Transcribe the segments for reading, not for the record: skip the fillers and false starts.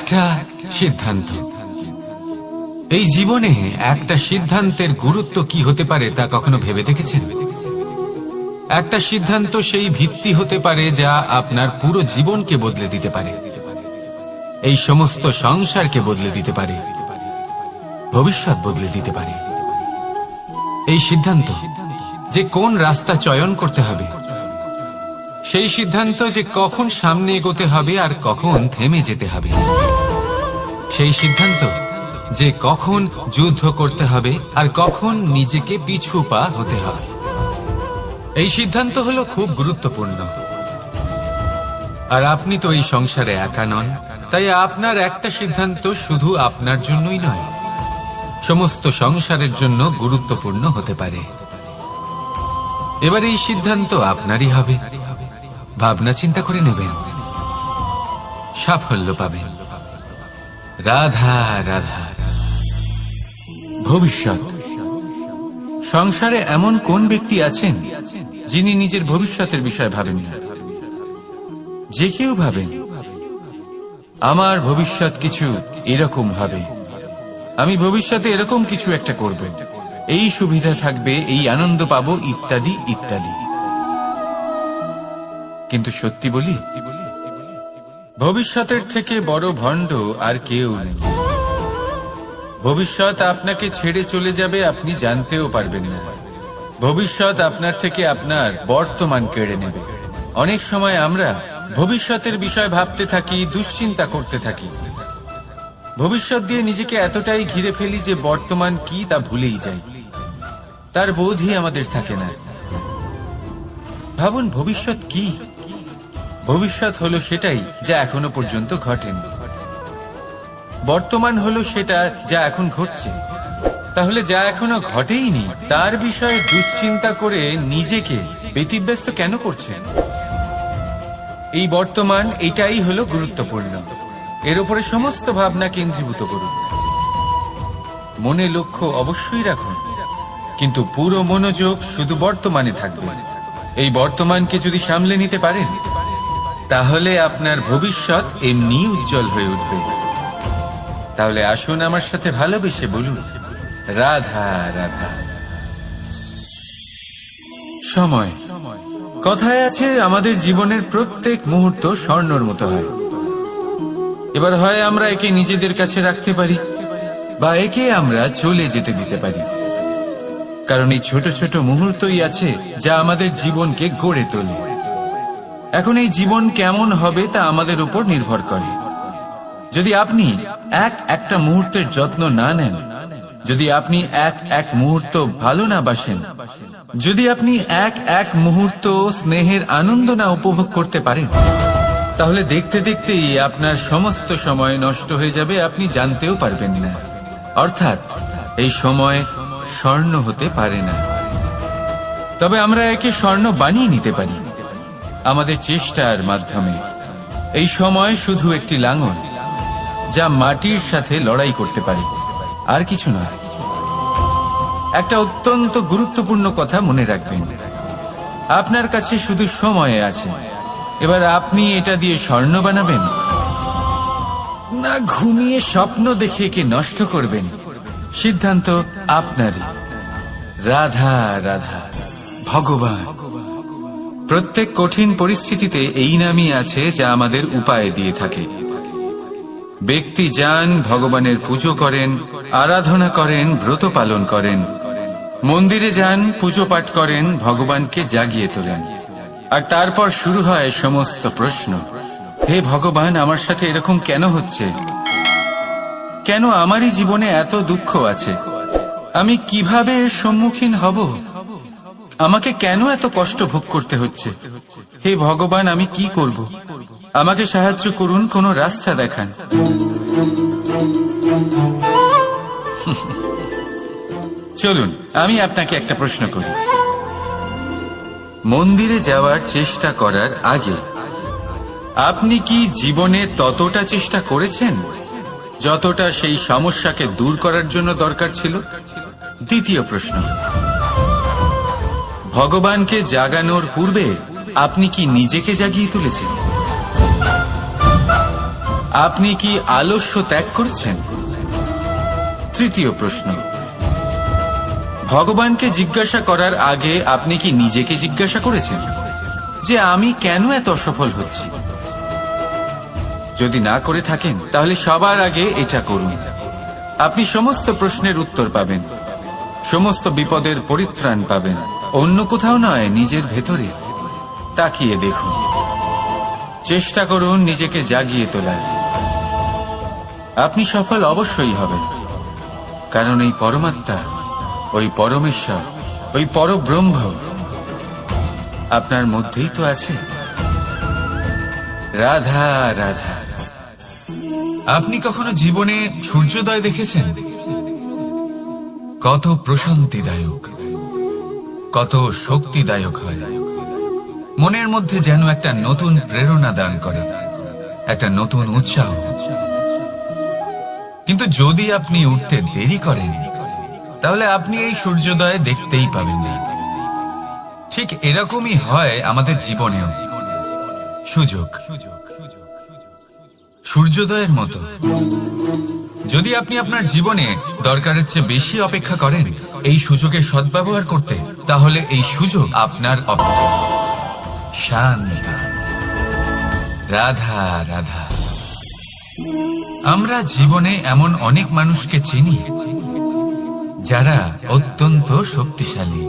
একটা সিদ্ধান্ত। এই জীবনে একটা সিদ্ধান্তের গুরুত্ব কি হতে পারে তা কখনো ভেবে দেখেছেন? একটা সিদ্ধান্ত সেই ভিত্তি হতে পারে যা আপনার পুরো জীবনকে বদলে দিতে পারে, এই সমস্ত সংসারকে বদলে দিতে পারে, ভবিষ্যৎ বদলে দিতে পারে। এই সিদ্ধান্ত যে কোন রাস্তা চয়ন করতে হবে, সেই সিদ্ধান্ত যে কখন সামনে এগোতে হবে আর কখন থেমে যেতে হবে, সেই সিদ্ধান্ত যে কখন যুদ্ধ করতে হবে আর কখন নিজেকে পিছু পা হতে হবে। এই সিদ্ধান্ত হলো খুব গুরুত্বপূর্ণ। আর আপনি তো এই সংসারে একা নন, তাই আপনার একটা সিদ্ধান্ত শুধু আপনার জন্যই নয়, সমস্ত সংসারের জন্য গুরুত্বপূর্ণ হতে পারে। এবার এই সিদ্ধান্ত আপনারই হবে। ভাবনা চিন্তা করে নেবেন, সাফল্য পাবেন। রাধা রাধা। ভবিষ্যৎ। সংসারে এমন কোন ব্যক্তি আছেন যিনি নিজের ভবিষ্যতের বিষয়ে ভাবেন না? যে কেউ ভাবেন আমার ভবিষ্যৎ কিছু এরকম হবে, আমি ভবিষ্যতে এরকম কিছু একটা করব, এই সুবিধা থাকবে, এই আনন্দ পাবো, ইত্যাদি ইত্যাদি। কিন্তু সত্যি বলি, ভবিষ্যতের থেকে বড় ভণ্ড আর কেউ নেই। ভবিষ্যৎ আপনাকে ছেড়ে চলে যাবে, আপনি জানতেও পারবেন না। ভবিষ্যৎ আপনার থেকে আপনার বর্তমান কেড়ে নেবে। অনেক সময় আমরা ভবিষ্যতের বিষয় ভাবতে থাকি, দুশ্চিন্তা করতে থাকি, ভবিষ্যৎ দিয়ে নিজেকে এতটাই ঘিরে ফেলি যে বর্তমান কি তা ভুলেই যাই, তার বোধই আমাদের থাকে না। ভাবুন, ভবিষ্যৎ কি? ভবিষ্যৎ হলো সেটাই যা এখনো পর্যন্ত ঘটেনি। বর্তমান হলো সেটা যা এখন ঘটছে। তাহলে যা এখনো ঘটেইনি তার বিষয়ে দুশ্চিন্তা করে নিজেকে ব্যতিব্যস্ত কেন করছেন? এই বর্তমান, এটাই হলো গুরুত্বপূর্ণ। এর উপরে সমস্ত ভাবনা কেন্দ্রীভূত করুন। মনে লক্ষ্য অবশ্যই রাখুন, কিন্তু পুরো মনোযোগ শুধু বর্তমানে থাকবে। এই বর্তমানকে যদি সামলে নিতে পারেন, তাহলে আপনার ভবিষ্যৎ এমনি উজ্জ্বল হয়ে উঠবে। তাহলে আসুন আমার সাথে ভালোবেসে বলুন, রাধা রাধা। সময়। কথায় আছে, আমাদের জীবনের প্রত্যেক মুহূর্ত স্বর্ণের মতো হয়। এবার হয় আমরা একে নিজেদের কাছে রাখতে পারি, বা একে আমরা চলে যেতে দিতে পারি। কারণ এই ছোট ছোট মুহূর্তই আছে যা আমাদের জীবনকে গড়ে তোলে। এখন এই জীবন কেমন হবে তা আমাদের উপর নির্ভর করে। যদি আপনি একটা মুহূর্তের যত্ন না নেন, যদি আপনি এক মুহূর্ত ভালো না বাসেন, যদি আপনি এক মুহূর্ত স্নেহের আনন্দ না উপভোগ করতে পারেন, তাহলে দেখতে দেখতেই আপনার সমস্ত সময় নষ্ট হয়ে যাবে, আপনি জানতেও পারবেন না। অর্থাৎ এই সময় স্বর্ণ হতে পারে না। তবে আমরা একে স্বর্ণ বানিয়ে নিতে পারি আমাদের চেষ্টার মাধ্যমে। এই সময় শুধু একটি লাঙল যা মাটির সাথে লড়াই করতে পারে, আর কিছু নয়। একটা অত্যন্ত গুরুত্বপূর্ণ কথা মনে রাখবেন, আপনার কাছে শুধু সময় আছে। এবার আপনি এটা দিয়ে স্বর্ণ বানাবেন, না ঘুমিয়ে স্বপ্ন দেখে একে নষ্ট করবেন, সিদ্ধান্ত আপনারই। রাধা রাধা। ভগবান। প্রত্যেক কঠিন পরিস্থিতিতে এই নামই আছে যা আমাদের উপায় দিয়ে থাকে। ব্যক্তি যান, ভগবানের পুজো করেন, আরাধনা করেন, ব্রত পালন করেন, মন্দিরে যান, পুজো পাঠ করেন, ভগবানকে জাগিয়ে তোলেন। আর তারপর শুরু হয় সমস্ত প্রশ্ন। হে ভগবান, আমার সাথে এরকম কেন হচ্ছে? কেন আমারই জীবনে এত দুঃখ আছে? আমি কিভাবে এর সম্মুখীন হব? আমাকে কেন এত কষ্ট ভোগ করতে হচ্ছে? হে ভগবান, আমি কি করব? আমাকে সাহায্য করুন, কোনো রাস্তা দেখান। চলুন আমি আপনাকে একটা প্রশ্ন করি। মন্দিরে যাওয়ার চেষ্টা করার আগে আপনি কি জীবনে ততটা চেষ্টা করেছেন যতটা সেই সমস্যাকে দূর করার জন্য দরকার ছিল? দ্বিতীয় প্রশ্ন, ভগবানকে জাগানোর পূর্বে আপনি কি নিজেকে জাগিয়ে তুলেছেন? আপনি কি আলস্য ত্যাগ করছেন? তৃতীয় প্রশ্ন, ভগবানকে জিজ্ঞাসা করার আগে আপনি কি নিজেকে জিজ্ঞাসা করেছেন যে আমি কেন এত অসফল হচ্ছি? যদি না করে থাকেন তাহলে সবার আগে এটা করুন। আপনি সমস্ত প্রশ্নের উত্তর পাবেন, সমস্ত বিপদের পরিত্রাণ পাবেন। অন্য কোথাও নয়, নিজের ভেতরে তাকিয়ে দেখুন। চেষ্টা করুন নিজেকে জাগিয়ে তোলার। আপনি সফল অবশ্যই হবেন, কারণ এই পরমাত্মা, ওই পরমেশ্বর, ওই পরব্রহ্ম আপনার মধ্যেই তো আছে। রাধা রাধা। আপনি কখনো জীবনে সূর্যোদয় দেখেছেন? কত প্রশান্তিদায়ক, কত শক্তিদায়ক হয়। মনের মধ্যে যেন একটা নতুন প্রেরণা দান করে, একটা নতুন উৎসাহ। কিন্তু যদি আপনি উঠতে দেরি করেন তাহলে আপনি এই সূর্যোদয় দেখতেই পাবেন না। ঠিক এরকমই হয় আমাদের জীবনেও। সুযোগ সূর্যোদয়ের মতো। যদি আপনি আপনার জীবনে দরকারের চেয়ে বেশি অপেক্ষা করেন এই সুযোগের সদ্ব্যবহার করতে, তাহলে এই সুযোগ আপনার অপেক্ষা। শান্ত। রাধা রাধা। আমরা জীবনে এমন অনেক মানুষকে চিনি যারা অত্যন্ত শক্তিশালী,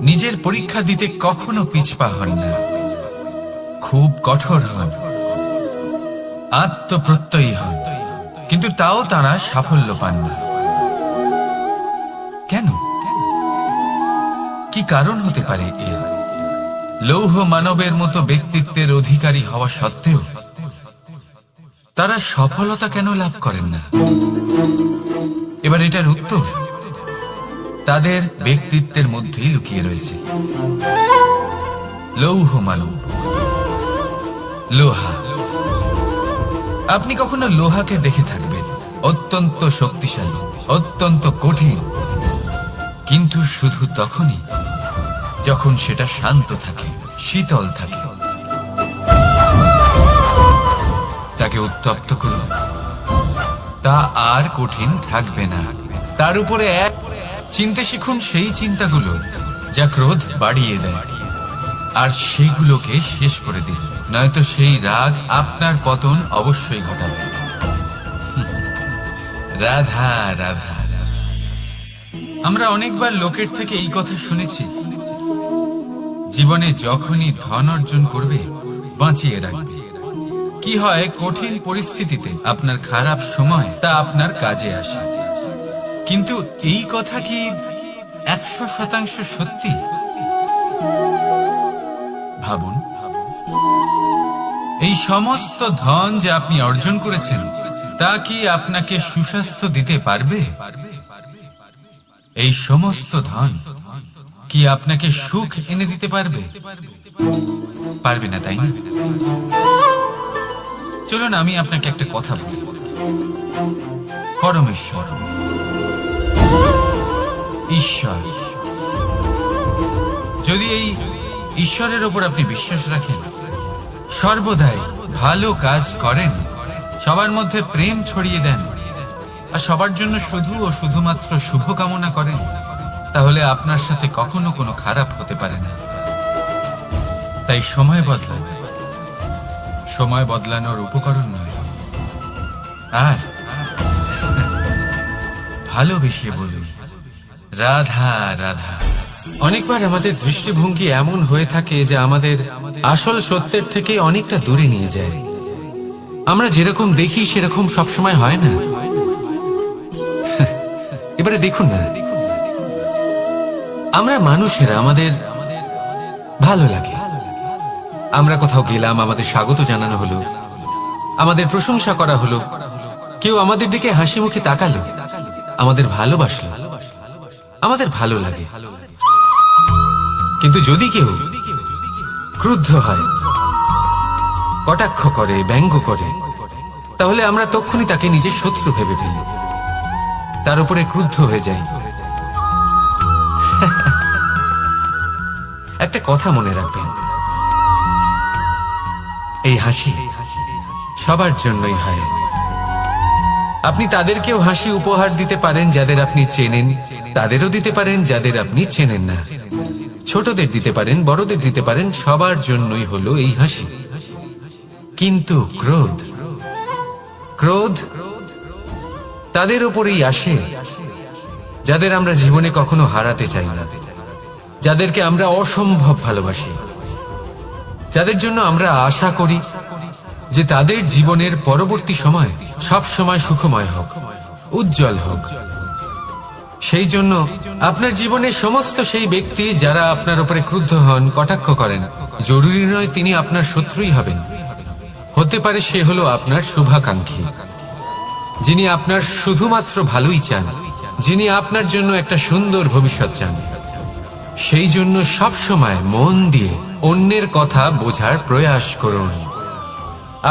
নিজের পরীক্ষা দিতে কখনো পিছপা হন না, খুব কঠোর হন, আত্মপ্রত্যয়ী হন, কিন্তু তাও তারা সাফল্য পান না। কেন? কি কারণ হতে পারে এর? লৌহ মানবের মতো ব্যক্তিত্বের অধিকারী হওয়া সত্ত্বেও তারা সফলতা কেন লাভ করেন না? এবার এটার উত্তর তাদের ব্যক্তিত্বের মধ্যেই লুকিয়ে রয়েছে। লৌহ মানব, লোহা। আপনি কখনো লোহাকে দেখে থাকবেন, অত্যন্ত শক্তিশালী, অত্যন্ত কঠিন, কিন্তু শুধু তখনই যখন সেটা শান্ত থাকে, শীতল থাকে। তাকে উত্তপ্ত করুন, তা আর কঠিন থাকবে না। তার উপরে এক চিনতে শিখুন সেই চিন্তাগুলো যা ক্রোধ বাড়িয়ে দেয়, আর সেগুলোকে শেষ করে দিন, নয়তো সেই রাগ আপনার পতন অবশ্যই ঘটাবে। রাধা রাধা। আমরা অনেকবার লোকের থেকে এই কথা শুনেছি, জীবনে যখনই ধন অর্জন করবে বাঁচিয়ে রাখবে। কি হয়, কঠিন পরিস্থিতিতে আপনার খারাপ সময় তা আপনার কাজে আসে। কিন্তু এই কথা কি 100% সত্যি? ভাবুন, এই সমস্ত ধন যে আপনি অর্জন করেছেন তা কি আপনাকে সুস্বাস্থ্য দিতে পারবে? এই সমস্ত ধন কি আপনাকে সুখ এনে দিতে পারবে? পারবে না, তাই না? চলুন আমি আপনাকে একটা কথা বলি। পরমেশ্বর, ঈশ্বর, যদি এই ঈশ্বরের উপর আপনি বিশ্বাস রাখেন, সর্বদাই ভালো কাজ করেন, সবার মধ্যে প্রেম ছড়িয়ে দেন, আর সবার জন্য শুধু ও শুধুমাত্র শুভ কামনা করেন, তাহলে আপনার সাথে কখনো কোনো খারাপ হতে পারে না। তাই সময় বদলান, সময় বদলানোর উপকরণ নয়। আর ভালোবেসে বলুন, রাধা রাধা। অনেকবার আমাদের দৃষ্টিভঙ্গি এমন হয়ে থাকে যে আমাদের আসল সত্যের থেকে অনেকটা দূরে নিয়ে যায়। আমরা যেরকম দেখি সেরকম সবসময় হয় না। এবারে দেখুন না, আমরা মানুষেরা, আমাদের ভালো লাগে, আমরা কোথাও গেলাম, আমাদের স্বাগত জানানো হলো, আমাদের প্রশংসা করা হলো, কেউ আমাদের দিকে হাসি মুখে তাকালো, আমাদের ভালোবাসলো, আমাদের ভালো লাগে। কিন্তু যদি কেউ ক্রুদ্ধ হয়, কটাক্ষ করে, ব্যঙ্গ করে, তাহলে আমরা তক্ষুনি তাকে নিজের শত্রু ভেবে ফেলি, তার উপরে ক্রুদ্ধ হয়ে যাই। একটা কথা মনে রাখবেন, এই হাসি সবার জন্যই হয়। আপনি তাদেরকেও হাসি উপহার দিতে পারেন যাদের আপনি চেনেন, তাদেরও দিতে পারেন যাদের আপনি চেনেন না। ছোটদের দিতে পারেন, বড়দের দিতে পারেন, সবার জন্যই হলো এই হাসি। কিন্তু ক্রোধ, ক্রোধ তাদের উপরেই আসে যাদের আমরা জীবনে কখনো হারাতে চাই না, যাদেরকে আমরা অসম্ভব ভালোবাসি, যাদের জন্য আমরা আশা করি যে তাদের জীবনের পরবর্তী সময় সব সময় সুখময় হোক, উজ্জ্বল হোক। সেই জন্য আপনার জীবনে সমস্ত সেই ব্যক্তি যারা আপনার উপরে ক্রুদ্ধ হন, কটাক্ষ করেন, জরুরি নয় তিনি আপনার শত্রুই হবেন। হতে পারে সে হলো আপনার শুভাকাঙ্ক্ষী, যিনি আপনার শুধুমাত্র ভালোই চান, যিনি আপনার জন্য একটা সুন্দর ভবিষ্যৎ চান। সেই জন্য সব সময় মন দিয়ে অন্যের কথা বোঝার প্রয়াস করুন।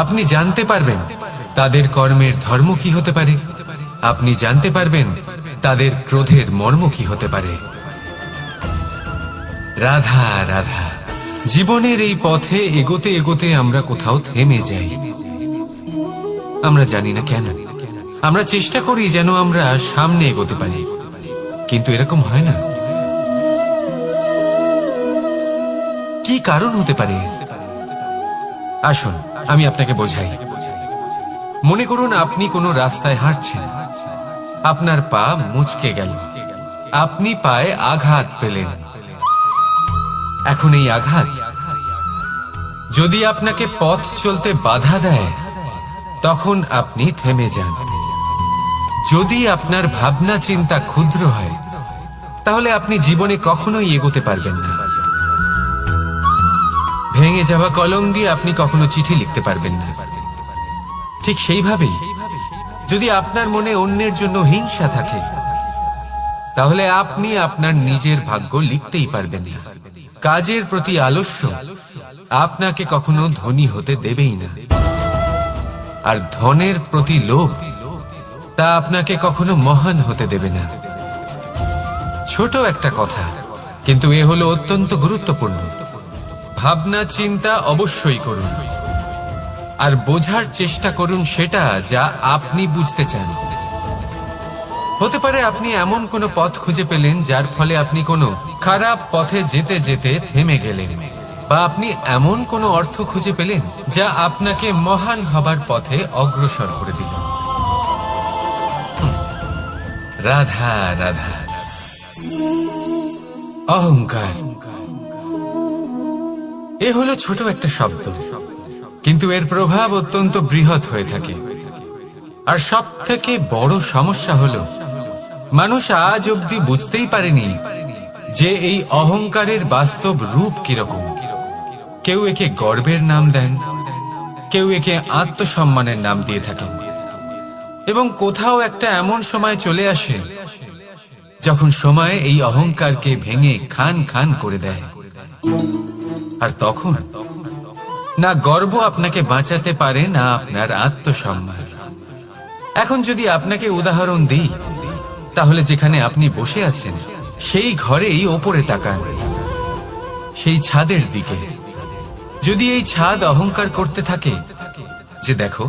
আপনি জানতে পারবেন তাদের কর্মের ধর্ম কি হতে পারে, আপনি জানতে পারবেন তাদের ক্রোধের মর্ম কি হতে পারে। রাধা রাধা। জীবনের এই পথে এগোতে এগোতে আমরা কোথাও থেমে যাই, আমরা জানি না কেন। আমরা চেষ্টা করি যেন আমরা সামনে এগোতে পারি, কিন্তু এরকম হয় না। কি কারণ হতে পারে? আসুন আমি আপনাকে বোঝাই। মনে করুন আপনি কোনো রাস্তায় হাঁটছেন, আপনার পা মুচকে গেল, আপনি পায়ে আঘাত পেলেন। এখন এই আঘাত যদি আপনাকে পথ চলতে বাধা দেয়, তখন আপনি থেমে যান। যদি আপনার ভাবনা চিন্তা ক্ষুদ্র হয়, তাহলে আপনি জীবনে কখনোই এগোতে পারবেন না। ভেঙে যাওয়া কলম দিয়ে আপনি কখনো চিঠি লিখতে পারবেন না। ঠিক সেইভাবেই যদি আপনার মনে অন্যের জন্য হিংসা থাকে, তাহলে আপনি আপনার নিজের ভাগ্য লিখতেই পারবেন না। কাজের প্রতি আলস্য আপনাকে কখনো ধনী হতে দেবেই না, আর ধনের প্রতি লোভ তা আপনাকে কখনো মহান হতে দেবে না। ছোট একটা কথা, কিন্তু এ হলো অত্যন্ত গুরুত্বপূর্ণ। ভাবনা চিন্তা অবশ্যই করুন, আর বোঝার চেষ্টা করুন সেটা যা আপনি বুঝতে চান। হতে পারে আপনি এমন কোনো পথ খুঁজে পেলেন যার ফলে আপনি কোনো খারাপ পথে যেতে যেতে থেমে গেলেন, বা আপনি এমন কোনো অর্থ খুঁজে পেলেন যা আপনাকে মহান হবার পথে অগ্রসর করে দিল। রাধা রাধা। অহংকার এ হলো ছোট একটা শব্দ, কিন্তু এর প্রভাব অত্যন্ত বৃহৎ হয়ে থাকে। আর সব থেকে বড় সমস্যা হলো মানুষ আজ অব্দি বুঝতেই পারেনি যে এই অহংকারের বাস্তব রূপ কিরকম। কেউ একে গর্বের নাম দেন, কেউ একে আত্মসম্মানের নাম দিয়ে থাকেন, এবং কোথাও একটা এমন সময় চলে আসে যখন সময় এই অহংকারকে ভেঙে খান খান করে দেয়। আর তখন না গর্ব আপনাকে বাঁচাতে পারে, না আপনার আত্মসম্মান। এখন যদি আপনাকে উদাহরণ দিই, তাহলে যেখানে আপনি বসে আছেন সেই ঘরেই ওপরে তাকান, সেই ছাদের দিকে। যদি এই ছাদ অহংকার করতে থাকে যে দেখো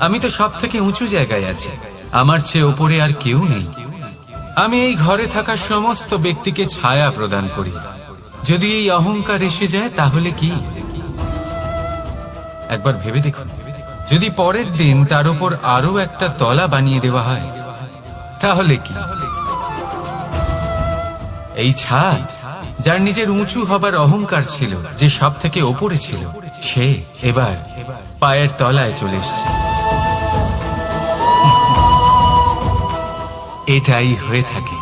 আমি তো সব থেকে উঁচু জায়গায় আছি, আমার চেয়ে ওপরে আর কেউ নেই, আমি এই ঘরে থাকা সমস্ত ব্যক্তিকে ছায়া প্রদান করি, যদি এই অহংকার এসে যায় তাহলে কি? একবার ভেবে দেখুন, যদি পরের দিন তার উপর আরো একটা তলা বানিয়ে দেওয়া হয় তাহলে কি? এই ছাদ যার নিজের উঁচু হবার অহংকার ছিল, যে সব থেকে ওপরে ছিল, সে এবার পায়ের তলায় চলে এসছে। এটাই হয়ে থাকে।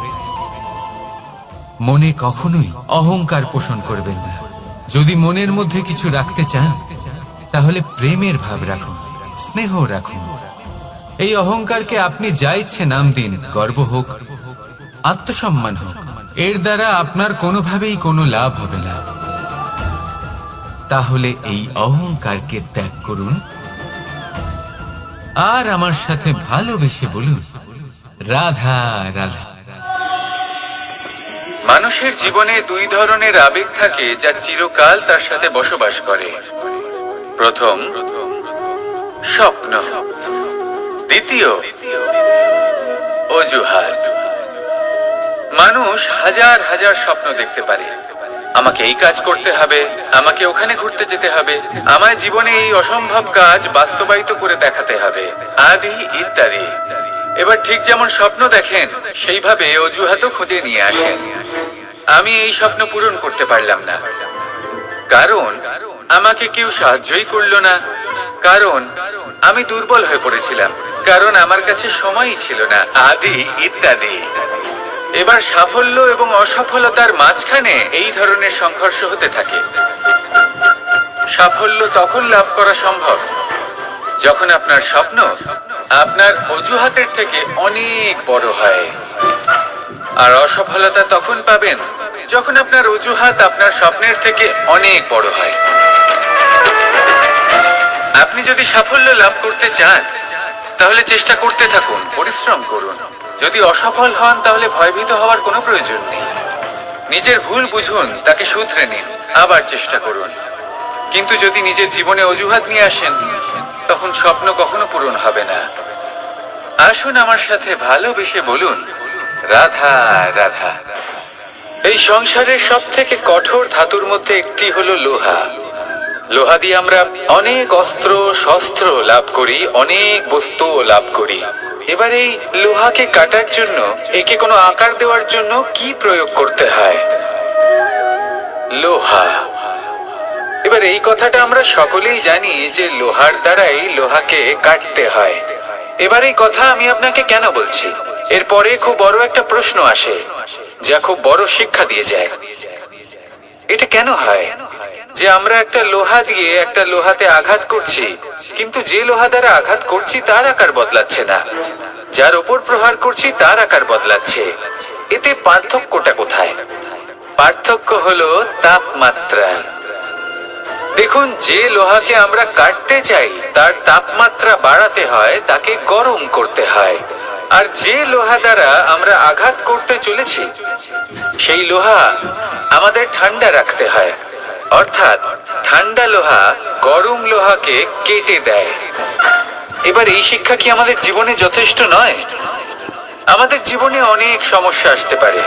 মনে কখনোই অহংকার পোষণ করবেন না। যদি মনের মধ্যে কিছু রাখতে চান, তাহলে প্রেমের ভাব রাখুন, স্নেহ রাখুন। এই অহংকারকে আপনি যা ইচ্ছে নাম দিন, গর্ব হোক, আত্মসম্মান হোক, এর দ্বারা আপনার কোনোভাবেই কোনো লাভ হবে না। তাহলে এই অহংকারকে ত্যাগ করুন, আর আমার সাথে ভালোবেসে বলুন রাধা রাধা। মানুষের জীবনে দুই ধরনের আবেগ থাকে যা চিরকাল তার সাথে বসবাস করে। প্রথম, স্বপ্ন। দ্বিতীয়, অজুহাত। মানুষ হাজার হাজার স্বপ্ন দেখতে পারে। আমাকে এই কাজ করতে হবে, আমাকে ওখানে ঘুরতে যেতে হবে, আমায় জীবনে এই অসম্ভব কাজ বাস্তবায়িত করে দেখাতে হবে, আদি ইত্যাদি। এবার ঠিক যেমন স্বপ্ন দেখেন সেইভাবে অজুহাতও খুঁজে নিয়ে আসেন। আমি এই স্বপ্ন পূরণ করতে পারলাম না, কারণ আমাকে কেউ সাহায্যই করলো না, কারণ আমি দুর্বল হয়ে পড়েছিলাম, কারণ আমার কাছে সময়ই ছিল না, আদি ইত্যাদি। এবার সাফল্য এবং অসফলতার মাঝখানে এই ধরনের সংঘর্ষ হতে থাকে। সাফল্য তখন লাভ করা সম্ভব যখন আপনার স্বপ্ন আপনার অজুহাতের থেকে অনেক বড় হয়, আর অসফলতা তখন পাবেন যখন আপনার অজুহাত আপনার স্বপ্নের থেকে অনেক বড় হয়। আপনি যদি সাফল্য লাভ করতে চান তাহলে চেষ্টা করতে থাকুন, পরিশ্রম করুন। যদি অসফল হন তাহলে ভয়ভীত হওয়ার কোনো প্রয়োজন নেই। নিজের ভুল বুঝুন, তাকে শুধরে নিন, আবার চেষ্টা করুন। কিন্তু যদি নিজের জীবনে অজুহাত নিয়ে আসেন তখন স্বপ্ন কখনো পূরণ হবে না। আসুন আমার সাথে ভালোবেসে বলুন, রাধা রাধা। এই সংসারের সব থেকে কঠোর ধাতুর মধ্যে একটি হলো লোহা। লোহা দিয়ে আমরা অনেক অস্ত্র শস্ত্র লাভ করি, অনেক বস্তুও লাভ করি। এবার এই লোহাকে কাটার জন্য, একে কোনো আকার দেওয়ার জন্য কি প্রয়োগ করতে হয়? লোহা। এবার এই কথাটা আমরা সকলেই জানি যে লোহার দ্বারাই লোহাকে কাটতে হয়। এবার এই কথা আমি আপনাকে কেন বলছি? এরপরে খুব বড় একটা প্রশ্ন আসে যা খুব বড় শিক্ষা দিয়ে যায়। এটা কেন হয় যে আমরা একটা লোহা দিয়ে একটা লোহাতে আঘাত করছি, কিন্তু যে লোহা দ্বারা আঘাত করছি তার আকার বদলাচ্ছে না, যার উপর প্রহার করছি তার আকার বদলাচ্ছে? এতে পার্থক্যটা কোথায়? পার্থক্য হলো তাপমাত্রার। দেখুন, যে লোহাকে আমরা কাটতে চাই তার তাপমাত্রা বাড়াতে হয়, তাকে গরম করতে হয়। আর যে লোহা দ্বারা আমরা আঘাত করতে চলেছি সেই লোহা আমাদের ঠান্ডা রাখতে হয়। অর্থাৎ ঠান্ডা লোহা গরম লোহাকে কেটে দেয়। এবার এই শিক্ষা কি আমাদের জীবনে যথেষ্ট নয়? আমাদের জীবনে অনেক সমস্যা আসতে পারে,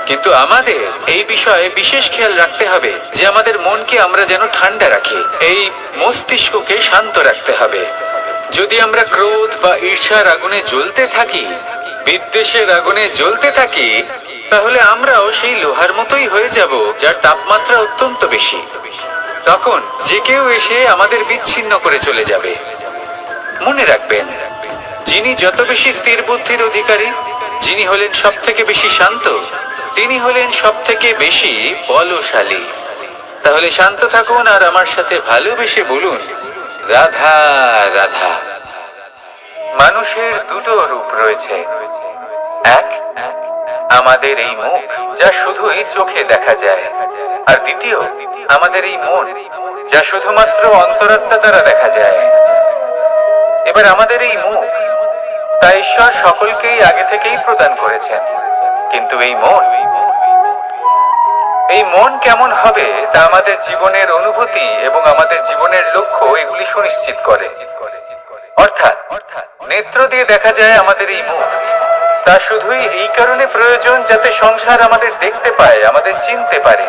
কিন্তু আমাদের এই বিষয়ে বিশেষ খেয়াল রাখতে হবে যে আমাদের মনকে আমরা যেন ঠান্ডা রাখি, এই মস্তিষ্ককে শান্ত রাখতে হবে। যদি আমরা ক্রোধ বা ঈর্ষার আগুনে জ্বলতে থাকি, বিদ্বেষের আগুনে জ্বলতে থাকি, তাহলে আমরাও সেই লোহার মতোই হয়ে যাব যার তাপমাত্রা অত্যন্ত বেশি। তখন যে কেউ এসে আমাদের বিচ্ছিন্ন করে চলে যাবে। মনে রাখবেন, যিনি যত বেশি স্থির বুদ্ধির অধিকারী, যিনি হলেন সব থেকে বেশি শান্ত, তিনি হলেন সব থেকে বেশি বলশালী। তাহলে শান্ত থাকুন আর আমার সাথে ভালোবেসে বলুন, রাধা রাধা। মানুষের দুটো রূপ রয়েছে। এক, আমাদের এই মুখ যা শুধুই চোখে দেখা যায়, আর দ্বিতীয় আমাদের এই মন যা শুধুমাত্র অন্তরাত্মা দ্বারা দেখা যায়। এবার আমাদের এই মুখ তা ঈশ্বর সকলকেই আগে থেকেই প্রদান করেছেন, কিন্তু এই মন কেমন হবে তা আমাদের জীবনের অনুভূতি এবং আমাদের জীবনের লক্ষ্য এগুলি সুনিশ্চিত করে। অর্থাৎ নেত্র দিয়ে দেখা যায় আমাদের এই মুখ, তা শুধুই এই কারণে প্রয়োজন যাতে সংসার আমাদের দেখতে পায়, আমাদের চিনতে পারে।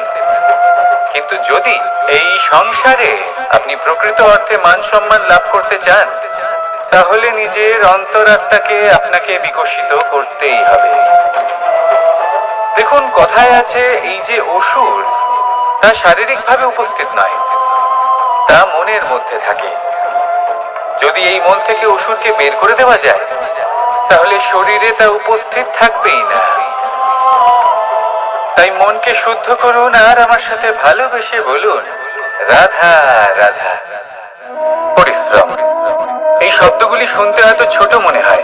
কিন্তু যদি এই সংসারে আপনি প্রকৃত অর্থে মান সম্মান লাভ করতে চান, তাহলে নিজের অন্তরাত্মাকে আপনাকে বিকশিত করতেই হবে। দেখুন, কথায় আছে এই যে অসুর, তা শারীরিকভাবে উপস্থিত নয়, তা মনের মধ্যে থাকে। যদি এই মন থেকে অসুরকে বের করে দেওয়া যায় তাহলে শরীরে তা উপস্থিত থাকবেই না। তাই মনকে শুদ্ধ করুন আর আমার সাথে ভালোবেসে বলুন, রাধা রাধা। পরিশ্রম। এই শব্দগুলি শুনতে হয়তো ছোট মনে হয়,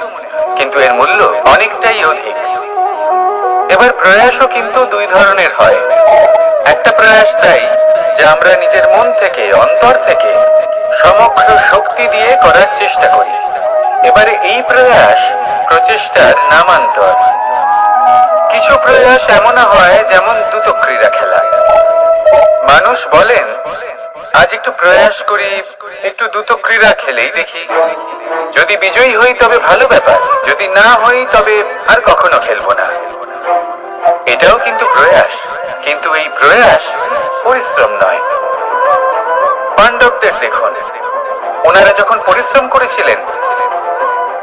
কিন্তু এর মূল্য অনেকটাই অধিক। এবার প্রয়াসও কিন্তু দুই ধরনের হয়। একটা প্রয়াস তাই যা আমরা নিজের মন থেকে, অন্তর থেকে সমগ্র শক্তি দিয়ে করার চেষ্টা করি। এবারে এই প্রয়াস প্রচেষ্টার নামান্তর। কিছু প্রয়াস এমন হয় যেমন দ্রুত ক্রীড়া খেলা। মানুষ বলেন, আজ একটু প্রয়াস করি একটু দ্রুত ক্রীড়া খেলেই দেখি, যদি বিজয়ী হই তবে ভালো ব্যাপার, যদি না হই তবে আর কখনো খেলবো না। এটাও কিন্তু প্রয়াস, কিন্তু এই প্রয়াস পরিশ্রম নয়। পাণ্ডবদের দেখুন, ওনারা যখন পরিশ্রম করেছিলেন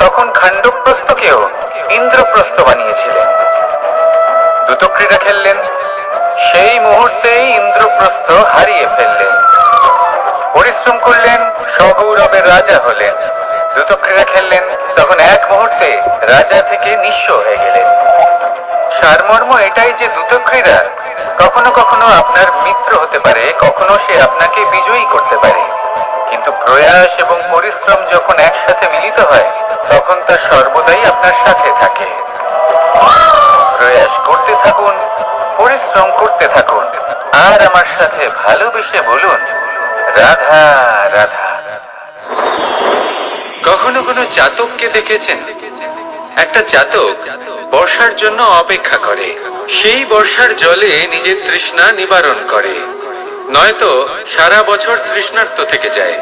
তখন খাণ্ডবপ্রস্থকেও ইন্দ্রপ্রস্থ বানিয়েছিলেন। দ্রুত ক্রীড়া খেললেন, সেই মুহূর্তেই ইন্দ্রপ্রস্থ হারিয়ে ফেললেন। পরিশ্রম করলেন, সগৌরবের রাজা হলেন। দ্রুত ক্রীড়া খেললেন, তখন এক মুহূর্তে রাজা থেকে নিঃস্ব হয়ে গেলেন। সারমর্ম এটাই যে দ্রুত ক্রীড়া কখনো কখনো আপনার মিত্র হতে পারে, কখনো সে আপনাকে বিজয়ী করতে পারে, কিন্তু প্রয়াস এবং পরিশ্রম যখন একসাথে মিলিত হয় তখন তা সর্বদাই আপনার সাথে থাকে। প্রয়াস করতে থাকুন, পরিশ্রম করতে থাকুন, আর আমার সাথে ভালোবেসে বলুন, রাধা রাধা। কখনো কোনো চাতককে দেখেছেন? একটা চাতক বর্ষার জন্য অপেক্ষা করে, সেই বর্ষার জলে নিজের তৃষ্ণা নিবারণ করে, নয়তো সারা বছর তৃষ্ণার্ত থেকে যায়।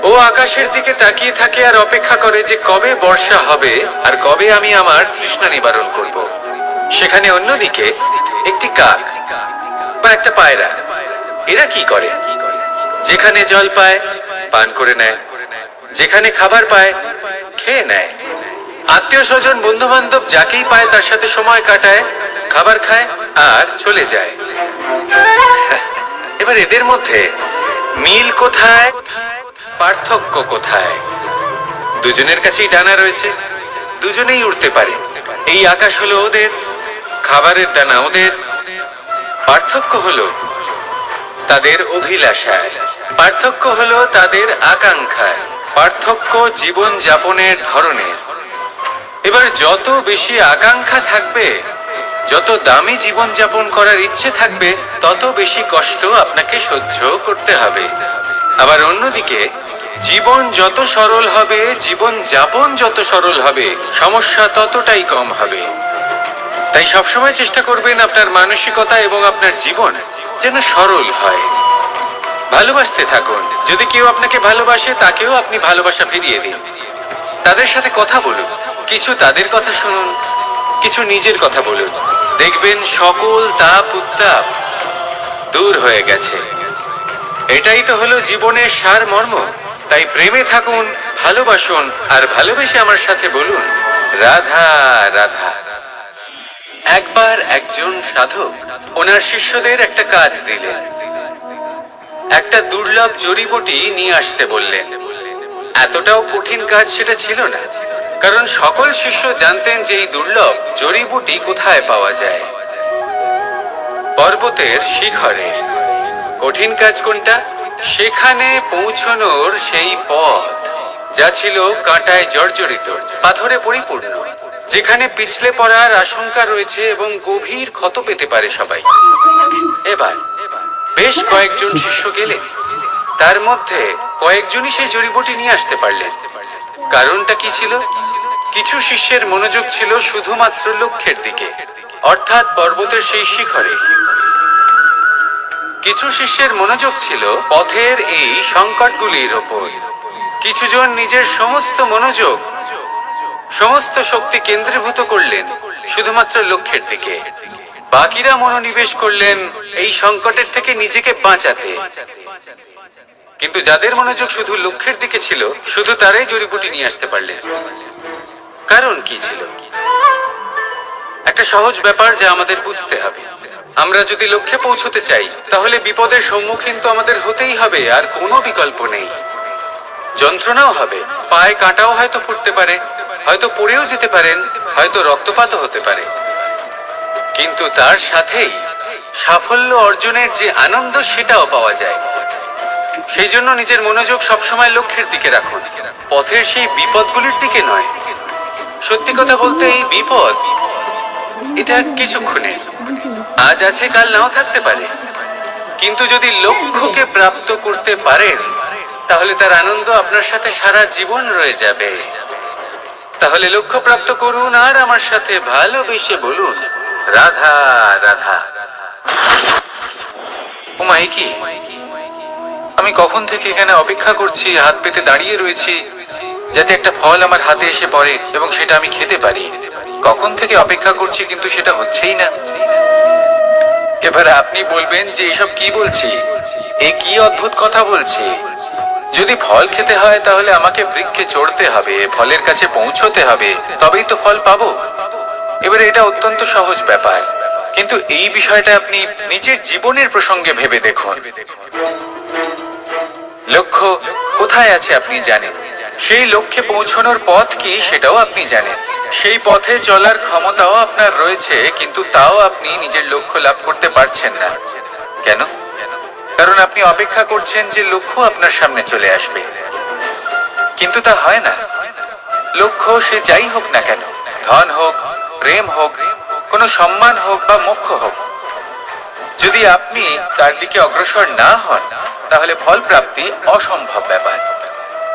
ও আকাশের দিকে তাকিয়ে থাকে আর অপেক্ষা করে যে কবে বর্ষা হবে আর কবে আমি আমার তৃষ্ণা নিবারণ করব। সেখানে অন্যদিকে একটি কাক বা একটা পায়রা, এরা কি করে? যেখানে জল পায় পান করে নেয়, যেখানে খাবার পায় খেয়ে নেয়, আত্মীয় স্বজন বন্ধু বান্ধব যাকেই পায় তার সাথে সময় কাটায়, খাবার খায় আর চলে যায়। এবার এদের মধ্যে মিল কোথায়, পার্থক্য কোথায়? দুজনের কাছেই ডানা রয়েছে, দুজনেই উড়তে পারে। এই আকাশ হলো ওদের, খাবারের দানা ওদের। পার্থক্য হলো তাদের অভিলাষায়, পার্থক্য হলো তাদের আকাঙ্ক্ষায়, পার্থক্য জীবন যাপনের ধরনের। এবার যত বেশি আকাঙ্ক্ষা থাকবে, যত দামি জীবন যাপন করার ইচ্ছে থাকবে, তত বেশি কষ্ট আপনাকে সহ্য করতে হবে। আবার অন্যদিকে জীবন যত সরল হবে, জীবন যাপন যত সরল হবে, সমস্যা ততটাই কম হবে। তাই সবসময় চেষ্টা করবেন আপনার মানসিকতা এবং আপনার জীবন যেন সরল হয়। ভালোবাসতে থাকুন, যদি কেউ আপনাকে ভালোবাসে তাকেও আপনি ভালোবাসা ফিরিয়ে দিন। তাদের সাথে কথা বলুন, কিছু তাদের কথা শুনুন, কিছু নিজের কথা বলুন, দেখবেন সকল তাপ উত্তাপ দূর হয়ে গেছে। এটাই তো হলো জীবনের সারমর্ম। তাই প্রেমে থাকুন, ভালোবাসুন, আর ভালোবেসে আমার সাথে বলুন, রাধা রাধা। একবার একজন সাধক ওনার শিষ্যদের একটা কাজ দিলেন, একটা দুর্লভ জড়িবুটি নিয়ে আসতে বললেন। এতটাও কঠিন কাজ সেটা ছিল না, কারণ সকল শিষ্য জানতেন যে এই দুর্লভ জড়িবুটি কোথায় পাওয়া যায়। পর্বতের শিখরে। কঠিন কাজ কোনটা? সেখানে পৌঁছানোর সেই পথ, যা ছিল কাঁটায় জর্জরিত, পাথরে পরিপূর্ণ, যেখানে পিছলে পড়ার আশঙ্কা রয়েছে এবং গভীর ক্ষত পেতে পারে সবাই। এবার বেশ কয়েকজন শিষ্য গেলেন, তার মধ্যে কয়েকজনই সেই জড়িবুটি নিয়ে আসতে পারলেন। কারণটা কি ছিল? কিছু শিষ্যের মনোযোগ ছিল শুধুমাত্র লক্ষ্যের দিকে, অর্থাৎ পর্বতের সেই শিখরে। কিছু শিষ্যের মনোযোগ ছিল পথের এই সংকটগুলির ওপর। কিছুজন নিজের সমস্ত মনোযোগ, সমস্ত শক্তি কেন্দ্রীভূত করলেন শুধুমাত্র লক্ষ্যের দিকে। বাকিরা মনোনিবেশ করলেন এই সংকটের থেকে নিজেকে বাঁচাতে। কিন্তু যাদের মনোযোগ শুধু লক্ষ্যের দিকে ছিল, শুধু তারাই জড়িবুটি নিয়ে আসতে পারলেন। কারণ কি ছিল? একটা সহজ ব্যাপার যা আমাদের বুঝতে হবে। আমরা যদি লক্ষ্যে পৌঁছতে চাই, তাহলে বিপদের সম্মুখীন তো আমাদের হতেই হবে, আর কোনো বিকল্প নেই। যন্ত্রণাও হবে, পায়ে কাঁটাও হয়তো ফুটতে পারে, হয়তো পড়েও যেতে পারেন, হয়তো রক্তপাতও হতে পারে, কিন্তু তার সাথেই সাফল্য অর্জনের যে আনন্দ সেটাও পাওয়া যায়। সেই জন্য নিজের মনোযোগ সবসময় লক্ষ্যের দিকে রাখুন, পথের সেই বিপদগুলির দিকে নয়। সত্যি কথা বলতে এই বিপদ এটা কিছুক্ষণের, আজ আছে কাল নাও থাকতে পারে, কিন্তু যদি লক্ষ্যকে প্রাপ্ত করতে পারেন তাহলে তার আনন্দ আপনার সাথে সারা জীবন রয়ে যাবে। তাহলে লক্ষ্য প্রাপ্ত করুন আর আমার সাথে ভালোবেসে বলুন, রাধা রাধা। ওমাই কি, আমি কখন থেকে এখানে অপেক্ষা করছি, হাত পেতে দাঁড়িয়ে রয়েছি যাতে একটা ফল আমার হাতে এসে পড়ে এবং সেটা আমি খেতে পারি। কখন থেকে অপেক্ষা করছি, কিন্তু সেটা হচ্ছেই না। এবার আপনি বলবেন যে এসব কি বলছি, এ কি অদ্ভুত কথা বলছি। যদি ফল খেতে হয় তাহলে আমাকে বৃক্ষে চড়তে হবে, ফলের কাছে পৌঁছতে হবে, তবেই তো ফল পাবো। এবারে এটা অত্যন্ত সহজ ব্যাপার, কিন্তু এই বিষয়টা আপনি নিজের জীবনের প্রসঙ্গে ভেবে দেখুন। লক্ষ্য কোথায় আছে আপনি জানেন, সেই লক্ষ্যে পৌঁছানোর পথ কি সেটাও আপনি জানেন, সেই পথে চলার ক্ষমতাও আপনার রয়েছে, কিন্তু তাও আপনি নিজের লক্ষ্য লাভ করতে পারছেন না। কেন? কারণ আপনি অপেক্ষা করছেন যে লক্ষ্য আপনার সামনে চলে আসবে, কিন্তু তা হয় না। লক্ষ্য সে যাই হোক না কেন, ধন হোক, প্রেম হোক, কোনো সম্মান হোক বা মোক্ষ হোক, যদি আপনি তার দিকে অগ্রসর না হন তাহলে ফল প্রাপ্তি অসম্ভব ব্যাপার,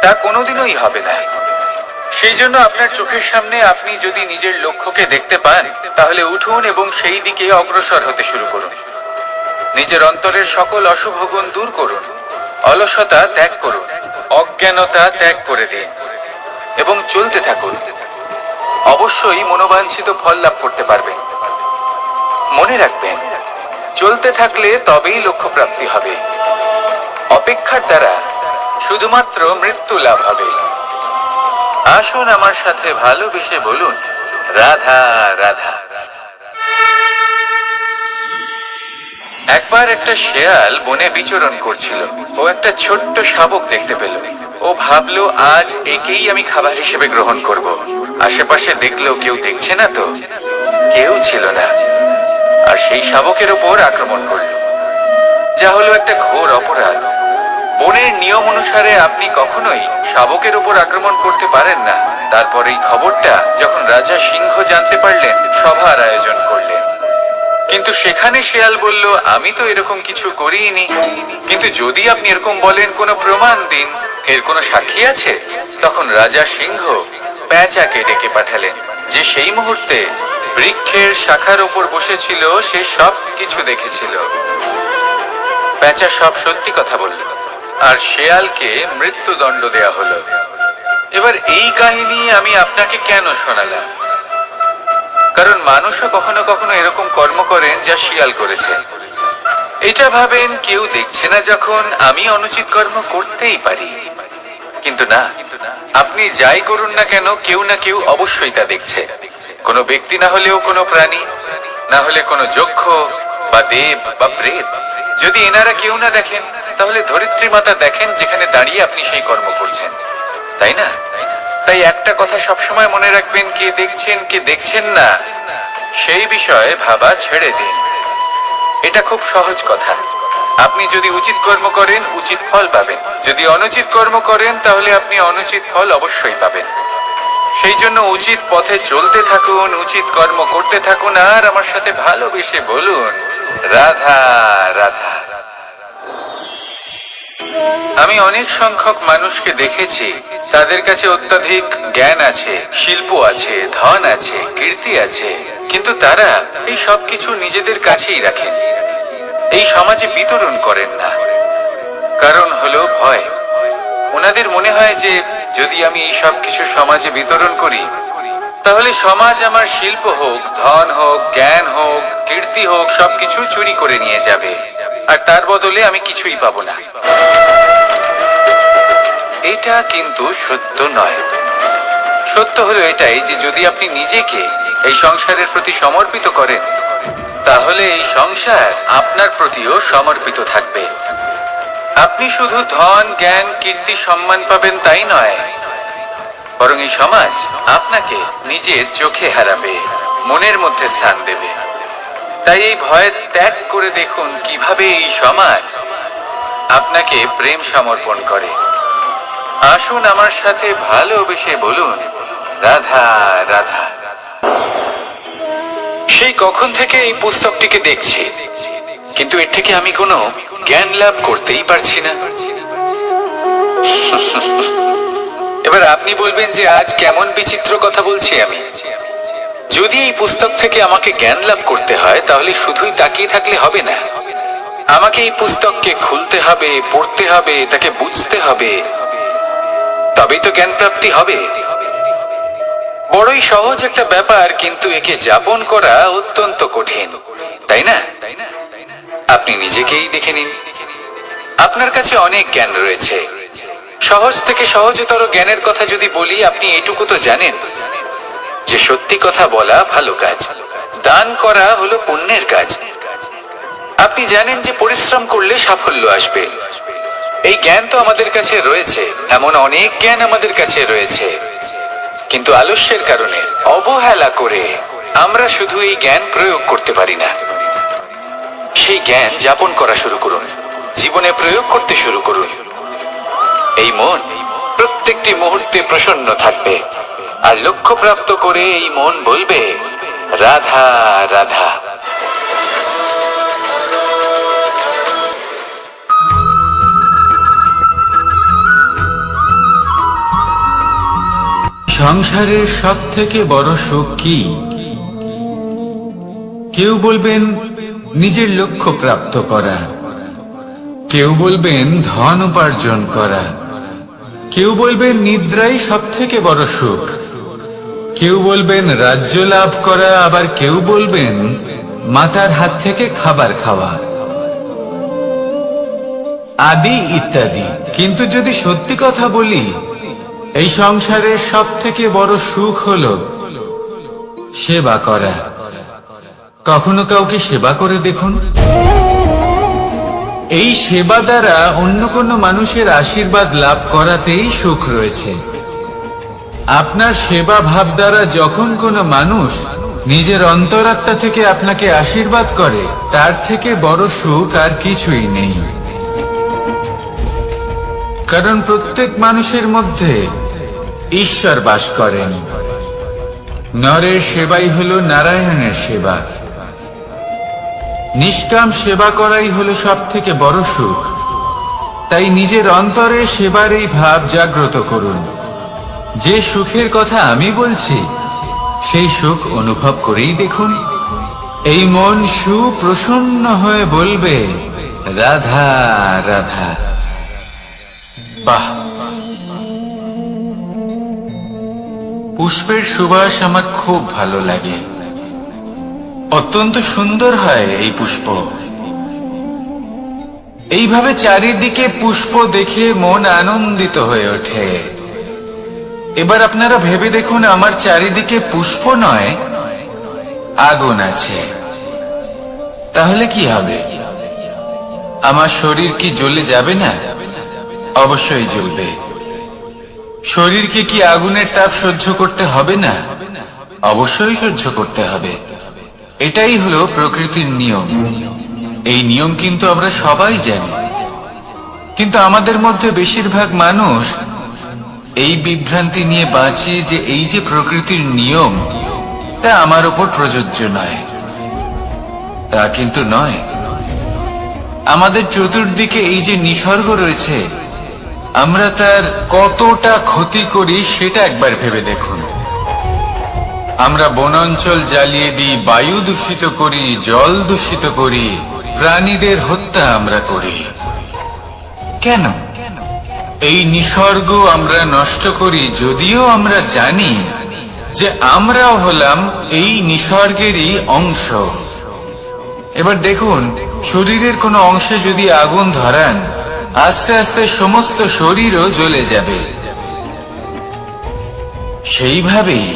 তা কোনোদিনই হবে না। সেই জন্য আপনার চোখের সামনে আপনি যদি নিজের লক্ষ্যকে দেখতে পান তাহলে উঠুন এবং সেই দিকে অগ্রসর হতে শুরু করুন। নিজের অন্তরের সকল অশুভ গুণ দূর করুন, অলসতা ত্যাগ করুন, অজ্ঞানতা ত্যাগ করে দিন এবং চলতে থাকুন। অবশ্যই মনোবাঞ্ছিত ফল লাভ করতে পারবেন। মনে রাখবেন, চলতে থাকলে তবেই লক্ষ্য প্রাপ্তি হবে। অপেক্ষার দ্বারা শুধুমাত্র মৃত্যু লাভ হবে। আসুন আমার সাথে ভালোবেসে বলুন, রাধা রাধা। একবার একটা শেয়াল বনে বিচরণ করছিল। ও একটা ছোট্ট শাবক দেখতে পেল। ও ভাবলো, আজ একেই আমি খাবার হিসেবে গ্রহণ করব। আশেপাশে দেখলো কেউ দেখছে না তো, কেউ ছিল না, আর সেই শাবকের ওপর আক্রমণ করলো, যা হলো একটা ঘোর অপরাধ। বনের নিয়ম অনুসারে আপনি কখনোই শাবকের উপর আক্রমণ করতে পারেন না। তারপর এই খবরটা যখন রাজা সিংহ জানতে পারলেন, সভার আয়োজন করলেন। কিন্তু সেখানে শেয়াল বলল, আমি তো এরকম কিছু করিনি। কিন্তু যদি আপনি এরকম বলেন, কোনো প্রমাণ দিন, এর কোনো সাক্ষী আছে? তখন রাজা সিংহ পেঁচাকে ডেকে পাঠালেন, যে সেই মুহূর্তে বৃক্ষের শাখার ওপর বসেছিল, সে সব কিছু দেখেছিল। পেঁচা সব সত্যি কথা বলল, আর শেয়ালকে মৃত্যুদণ্ড দেয়া হলো। এবার এই কাহিনী আমি আপনাকে কেন শোনালাম? কারণ মানুষও কখনো কখনো এরকম কর্ম করেন যা শিয়াল করেছে। এটা ভাবেন কেউ দেখছে না, যখন আমি অনুচিত কর্ম করতেই পারি। কিন্তু না, আপনি যাই করুন না কেন, কেউ না কেউ অবশ্যই তা দেখছে। কোনো ব্যক্তি না হলেও কোনো প্রাণী, না হলে কোনো যক্ষ বা দেব বা প্রেত। যদি এনারা কেউ না দেখেন, তাহলে ধরিত্রী মাতা দেখেন, যেখানে দাঁড়িয়ে আপনি সেই কর্ম করছেন, তাই না? তাই একটা কথা সবসময় মনে রাখবেন, কে দেখছেন কে দেখছেন না সেই বিষয়ে ভাবা ছেড়ে দিন। এটা খুব সহজ কথা। আপনি যদি উচিত কর্ম করেন, উচিত ফল পাবেন। যদি অনুচিত কর্ম করেন, তাহলে আপনি অনুচিত ফল অবশ্যই পাবেন। সেই জন্য উচিত পথে চলতে থাকুন, উচিত কর্ম করতে থাকুন, আর আমার সাথে ভালোবেসে বলুন, রাধা রাধা। আমি অনেক সংখ্যক মানুষকে দেখেছি, তাদের কাছে অত্যাধিক জ্ঞান আছে, শিল্প আছে, ধন আছে, কীর্তি আছে, কিন্তু তারা এই সব কিছু নিজেদের কাছেই রাখেন, এই সমাজে বিতরণ করেন না। কারণ হলো ভয়। ওনাদের মনে হয় যে যদি আমি এই সব কিছু সমাজে বিতরণ করি, তাহলে সমাজ আমার শিল্প হোক, ধন হোক, জ্ঞান হোক, কীর্তি হোক, সবকিছু চুরি করে নিয়ে যাবে, আর তার বদলে আমি কিছুই পাবো না। এটা কিন্তু সত্য নয়। সত্য হলো এটাই যে যদি আপনি নিজেকে এই সংসারের প্রতি সমর্পিত করেন, তাহলে এই সংসার আপনার প্রতিও সমর্পিত থাকবে। আপনি শুধু ধন, জ্ঞান, কীর্তি, সম্মান পাবেন তাই নয়, বরং এই সমাজ আপনাকে নিজের চোখে হারাবে, মনের মধ্যে স্থান দেবে। তাই এই ভয় ত্যাগ করে দেখুন কিভাবে এই সমাজ আপনাকে প্রেম সমর্পণ করে। আসুন আমার সাথে ভালোবেসে বলুন, রাধা রাধা। সেই কখন থেকে এই পুস্তকটিকে দেখছি, কিন্তু এর থেকে আমি কোনো জ্ঞান লাভ করতেই পারছি না। এবার আপনি বলবেন যে আজ কেমন বিচিত্র কথা বলছি আমি। যদি এই পুস্তক থেকে আমাকে জ্ঞান লাভ করতে হয়, তাহলে শুধুই তাকিয়ে থাকলে হবে না। আমাকে এই পুস্তককে খুলতে হবে, পড়তে হবে, তাকে বুঝতে হবে, তবেই তো জ্ঞান প্রাপ্তি হবে। বড়ই সহজ একটা ব্যাপার, কিন্তু একে যাপন করা অত্যন্ত কঠিন, তাই না? আপনি নিজেকেই দেখে নিন। আপনার কাছে অনেক জ্ঞান রয়েছে। সহজ থেকে সহজতর জ্ঞানের কথা যদি বলি, আপনি এটুকু তো জানেন যে সত্যি কথা বলা ভালো কাজ, দান করা হলো পুণ্যের কাজ। আপনি জানেন যে পরিশ্রম করলে সাফল্য আসবে। এই জ্ঞান তো আমাদের কাছে রয়েছে, এমন অনেক জ্ঞান আমাদের কাছে রয়েছে, কিন্তু আলস্যের কারণে, অবহেলা করে আমরা শুধু এই জ্ঞান প্রয়োগ করতে পারি না। সেই জ্ঞান যাপন করা শুরু করুন, জীবনে প্রয়োগ করতে শুরু করুন। এই মন প্রত্যেকটি মুহূর্তে প্রসন্ন থাকবে, আর লক্ষ্যপ্রাপ্ত করে এই মন বলবে, রাধা রাধা। সংসারের সব থেকে বড় সুখ কি? কেউ বলবেন নিজের লক্ষ্য প্রাপ্ত করা, কেউ বলবেন ধন উপার্জন করা, কেউ বলবেন নিদ্রাই সব থেকে বড় সুখ, কেউ বলবেন রাজ্য লাভ করা, আবার কেউ বলবেন মাতার হাত থেকে খাবার খাওয়া, আদি ইত্যাদি। কিন্তু যদি সত্যি কথা বলি, এই সংসারের সব থেকে বড় সুখ হলো সেবা করা। কখনো কাউকে সেবা করে দেখুন। এই সেবা দ্বারা অন্য কোনো মানুষের আশীর্বাদ লাভ করাতেই সুখ রয়েছে। আপনার সেবা ভাব দ্বারা যখন কোনো মানুষ নিজের অন্তরাত্মা থেকে আপনাকে আশীর্বাদ করে, তার থেকে বড় সুখ আর কিছুই নেই। কারণ প্রত্যেক মানুষের মধ্যে ঈশ্বর বাস করেন। নরের সেবাই হলো নারায়ণের সেবা। নিষ্কাম সেবা করাই হলো সব থেকে বড় সুখ। তাই নিজের অন্তরে সেবার এই ভাব জাগ্রত করুন। যে সুখের কথা আমি বলছি, সেই সুখ অনুভব করেই দেখুন। এই মন সুপ্রসন্ন হয়ে বলবে, রাধা রাধা। বাহ! পুষ্পের সুবাস আমার খুব ভালো লাগে। অত্যন্ত সুন্দর হয় এই পুষ্প। এইভাবে চারিদিকে পুষ্প দেখে মন আনন্দিত হয়ে ওঠে। এবার আপনারা ভেবে দেখুন, আমার চারিদিকে পুষ্প নয়, আগুন আছে। তাহলে কি হবে? আমার শরীর কি জ্বলে যাবে না? অবশ্যই জ্বলবে। শরীরকে কি আগুনের তাপ সহ্য করতে হবে না? অবশ্যই সহ্য করতে হবে। এটাই হলো প্রকৃতির নিয়ম। এই নিয়ম কিন্তু আমরা সবাই জানি, কিন্তু আমাদের মধ্যে বেশিরভাগ মানুষ এই বিভ্রান্তি নিয়ে বাঁচি যে এই যে প্রকৃতির নিয়ম, তা আমার উপর প্রযোজ্য নয়। তা কিন্তু নয়। আমাদের চতুর্দিকে এই যে নিসর্গ রয়েছে, আমরা তার কতটা ক্ষতি করি সেটা একবার ভেবে দেখুন। আমরা বনাঞ্চল জ্বালিয়ে দিই, বায়ু দূষিত করি, জল দূষিত করি, প্রাণীদের হত্যা আমরা করি। কেন? এই নিসর্গ আমরা নষ্ট করি, যদিও আমরা জানি যে আমরাও হলাম এই নিসর্গেরই অংশ। এবার দেখুন, শরীরের কোনো অংশে যদি আগুন ধরান, আস্তে আস্তে সমস্ত শরীরও জ্বলে যাবে। সেইভাবেই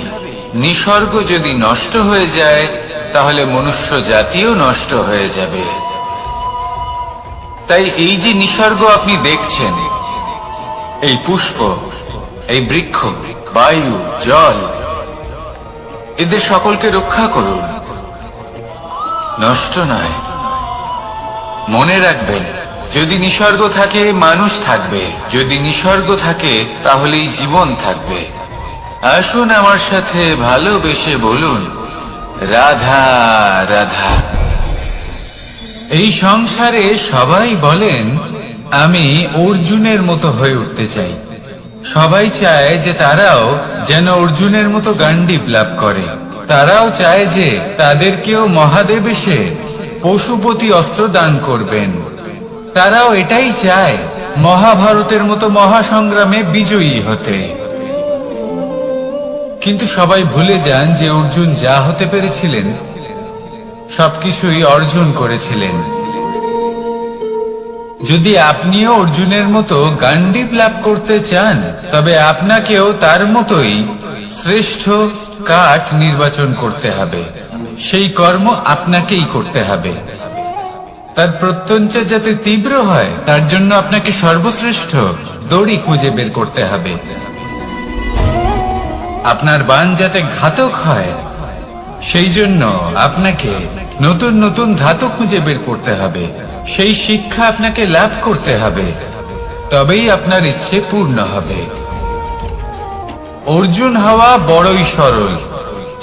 নিসর্গ যদি নষ্ট হয়ে যায়, তাহলে মনুষ্য জাতিও নষ্ট হয়ে যাবে। তাই এই যে নিসর্গ আপনি দেখছেন, এই পুষ্প, এই বৃক্ষ, বায়ু, জল, এদের সকলকে রক্ষা করুন, নষ্ট নয়। মনে রাখবেন, যদি নিসর্গ থাকে মানুষ থাকবে, যদি নিসর্গ থাকে তাহলেই জীবন থাকবে। আসুন আমার সাথে ভালোবেসে বলুন, রাধা রাধা। এই সংসারে সবাই বলেন, আমি অর্জুনের মতো হয়ে উঠতে চাই। সবাই চায় যে তারাও যেন অর্জুনের মতো গান্ডীব লাভ করে। তারাও চায় যে তাদেরকেও মহাদেব এসে পশুপতি অস্ত্র দান করবেন। তারাও এটাই চায়, মহাভারতের মতো মহাসংগ্রামে বিজয়ী হতে। কিন্তু সবাই ভুলে যান যে অর্জুন যা হতে পেরেছিলেন সবকিছুই অর্জন করেছিলেন। যদি আপনিও অর্জুনের মতো গান্ডীব লাভ করতে চান, তবে আপনাকেও তার মতোই শ্রেষ্ঠ কাঠ নির্বাচন করতে হবে। সেই কর্ম আপনাকেই করতে হবে। তার প্রত্যঞ্চা যাতে তীব্র হয়, তার জন্য আপনাকে সর্বশ্রেষ্ঠ দড়ি খুঁজে বের করতে হবে। আপনার বাণ যাতে ঘাতক হয়, সেই জন্য আপনাকে নতুন নতুন ধাতু খুঁজে বের করতে হবে। সেই শিক্ষা আপনাকে লাভ করতে হবে, তবেই আপনার ইচ্ছে পূর্ণ হবে। অর্জুন হওয়া বড়ই সরল,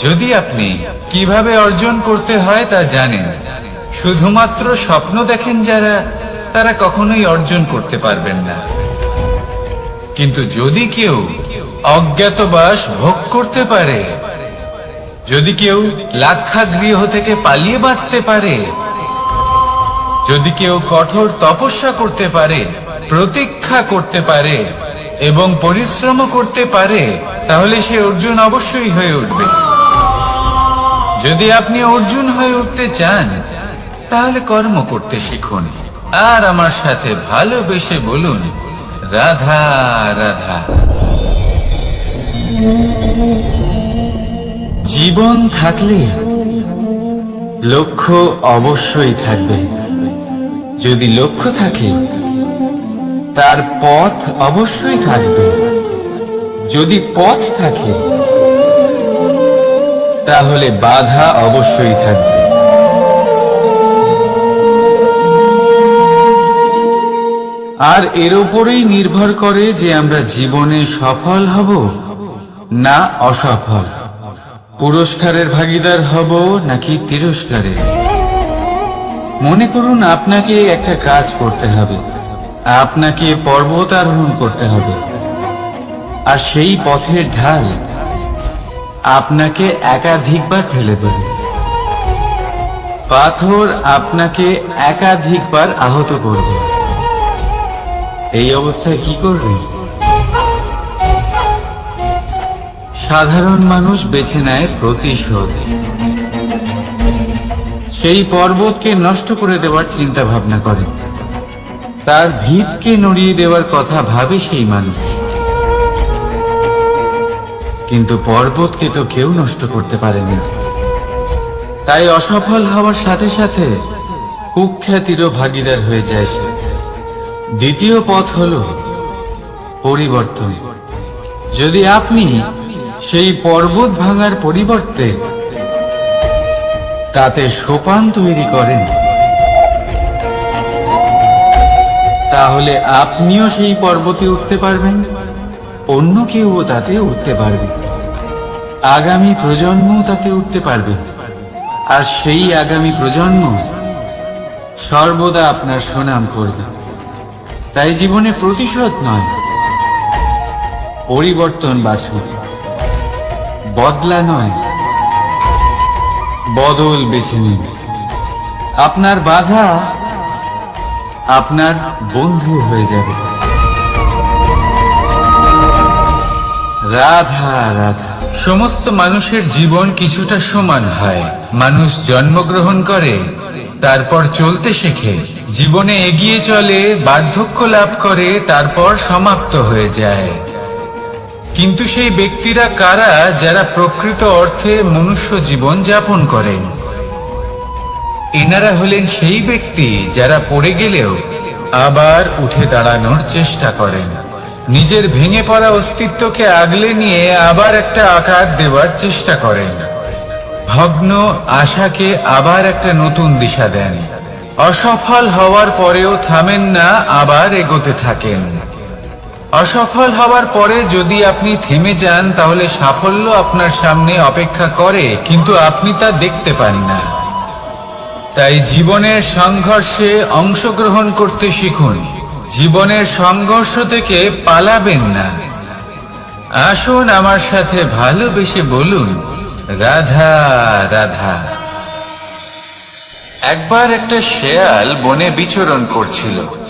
যদি আপনি কিভাবে অর্জন করতে হয় তা জানেন। শুধুমাত্র স্বপ্ন দেখেন যারা, তারা কখনোই অর্জন করতে পারবেন না। কিন্তু যদি কেউ অজ্ঞাতবাস ভোগ করতে পারে, যদি কেউ লাক্ষাগৃহ থেকে পালিয়ে বাঁচতে পারে, যদি কেউ কঠোর তপস্যা করতে পারে, প্রতীক্ষা করতে পারে এবং পরিশ্রম করতে পারে, তাহলে সে অর্জুন অবশ্যই হয়ে উঠবে। যদি আপনি অর্জুন হয়ে উঠতে চান, তাহলে কর্ম করতে শিখুন আর আমার সাথে ভালোবেসে বলুন, রাধা রাধা। জীবন থাকলে লক্ষ্য অবশ্যই থাকবে। যদি লক্ষ্য থাকে, তার পথ অবশ্যই থাকবে। যদি পথ থাকে, তাহলে বাধা অবশ্যই থাকবে। আর এর উপরেই নির্ভর করে যে আমরা জীবনে সফল হব না অসফল, পুরস্কারের ভাগীদার হব নাকি তিরস্কারের। মনে করুন আপনাকে একটা কাজ করতে হবে, আপনাকে পর্বত আরোহণ করতে হবে, আর সেই পথের ঢাল আপনাকে একাধিকবার ফেলে দেবে। পাথর আপনাকে একাধিকবার আহত করবে। এই অবস্থায় কি করবে? সাধারণ মানুষ বেছে নেয় প্রতিশোধ। সেই পর্বতকে নষ্ট করে দেওয়ার চিন্তা ভাবনা করে, তার ভিতকে নড়িয়ে দেওয়ার কথা ভাবে সেই মানুষ। কিন্তু পর্বতকে তো কেউ নষ্ট করতে পারেনি। তাই অসফল হওয়ার সাথে সাথে কুখ্যাতিরও ভাগীদার হয়ে যায় সে। দ্বিতীয় পথ হল পরিবর্তন। যদি আপনি সেই পর্বত ভাঙার পরিবর্তে তাতে সোপান তৈরি করেন, তাহলে আপনিও সেই পর্বতে উঠতে পারবেন, অন্য কেউ তাতে উঠতে পারবে, আগামী প্রজন্মও তাতে উঠতে পারবে। আর সেই আগামী প্রজন্ম সর্বদা আপনার সুনাম করবে। তাই জীবনে প্রতিশোধ নয়, পরিবর্তন বাছুন। বদলা নয়, বদল বেছে নিন। আপনার বাধা আপনার বন্ধু হয়ে যাবে। রাধা রাধা। সমস্ত মানুষের জীবন কিছুটা সমান হয়। মানুষ জন্মগ্রহণ করে, তারপর চলতে শেখে, জীবনে এগিয়ে চলে, বার্ধক্য লাভ করে, তারপর সমাপ্ত হয়ে যায়। কিন্তু সেই ব্যক্তিরা কারা যারা প্রকৃত অর্থে মনুষ্য জীবন যাপন করেন? এনারা হলেন সেই ব্যক্তি যারা পড়ে গেলেও আবার উঠে দাঁড়ানোর চেষ্টা করেন, নিজের ভেঙে পড়া অস্তিত্বকে আগলে নিয়ে আবার একটা আকার দেওয়ার চেষ্টা করেন, ভগ্ন আশাকে আবার একটা নতুন দিশা দেন। অসফল হওয়ার পরেও থামেন না, আবার এগোতে থাকেন। অসফল হওয়ার পরে যদি আপনি থেমে যান, তাহলে সাফল্য আপনার সামনে অপেক্ষা করে, কিন্তু আপনি তা দেখতে পান না। তাই জীবনের সংঘর্ষে অংশগ্রহণ করতে শিখুন। জীবনের সংঘর্ষ থেকে পালাবেন না। আসুন আমার সাথে ভালোবেসে বলুন, রাধা রাধা। একবার একটা শেয়াল বনে বিচরণ করছিল।